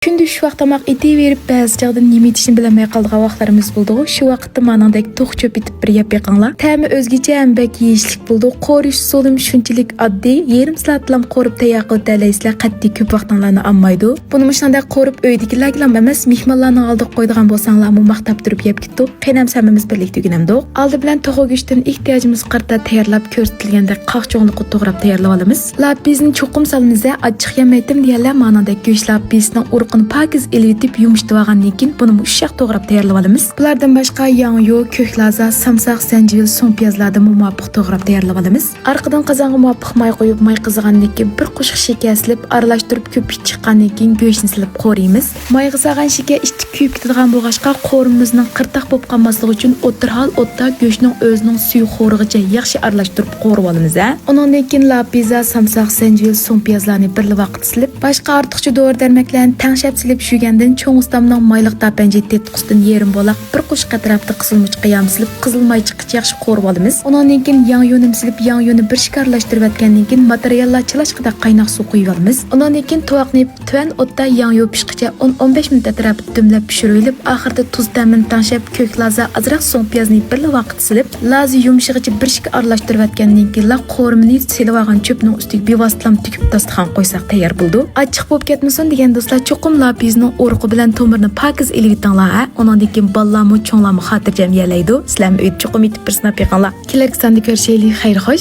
Күндү şu vaqt tamaq etiverip ba'zi chaqda nima etishni bilmay qolgan vaqtlarimiz bo'ldi. Shu vaqtda manandek to'q cho'p etib bir yeb yiqinglar. Ta'mi o'zgacha ham bak yeyishlik bo'ldi. Qo'rish usulim shunchalik oddiy. Yarim soatlam qo'rib tayyor qilib taylaysizlar. Qattiq ko'p vaqtinglarni olmaydi. Buni shunday qo'rib uydagilarga emas, mehmonlarning oldiga qo'ydigan bo'lsanglar, mu maqtab turib yeb ketdi. Qaynam samimiz birlikda tugunamdi. Oldi bilan to'g'ri go'shtdan ehtiyojimiz qarta tayyorlab ko'rsatilgandek qaqcho'nliqni to'g'rab tayyorlab olamiz. Lapizni cho'qim salimiz achchiq yemaydim deganlar manandek go'sht lapisning pakiz elitib yumuştib olgandan keyin buni ushaq to'g'rab tayyorlab olamiz. Bulardan boshqa yong'yo, ko'klaza, samsaq, zanjivil, so'ng piyozlarni muvofiq to'g'rab tayyorlab olamiz. Orqadan qozonga muvofiq may qo'yib, may qizigandan keyin bir qo'shiq shakar silib, aralashtirib ko'pik chiqqandan keyin go'shtni silib qo'raymiz. May qizagan shakar ichib kuyib ketadigan bo'lg'achqa qo'rimizning qirtaq bo'lib qolmasligi uchun o'tirhal o'tda go'shtning o'zining suvi xo'rig'icha yaxshi aralashtirib qo'rib olamiz. Undan keyin lapiza, samsaq, zanjivil, so'ng piyozlarni bir vaqt silib, boshqa ortiqcha dori darmaklarni tangshab silib shugandan cho'ng ustamning mayliq tapanji tetqusdan yerim bo'laq bir qo'shiq atrofida qizilmoch qiyam silib qizil may chiqishi yaxshi qo'rib olamiz. Undan keyin yong'yoni silib yong'yoni bir shikarlashtirib atgandan keyin materiallar chilashqida qaynoq suv quyib olamiz. Undan keyin tovoqni tuvan o'tda yong'yo pishqicha 10-15 minut atrofida dumlab pishirilib, oxirida tuz ta'min tanshab ko'klaza azroq so'ng piyozni bir vaqt silib, lazi yumshig'icha bir shika aralashtirib atgandan keyin qo'rimni silib olgan cho'pning ustiga bevositlam tikib dasturxon qo'ysak tayyor bo'ldi. Achchiq bo'lib ketmasin degan do'stlar, cho'qim lapizning o'rqi bilan tomirni pakiz elvitinglar. Undan keyin ballarmi, cho'nglarmi xotirjam yelaydi. Sizlarni uyda cho'qim etib bir sinab yiqinglar. Kelasi sonda ko'rishaylik. Xayr xo'sh.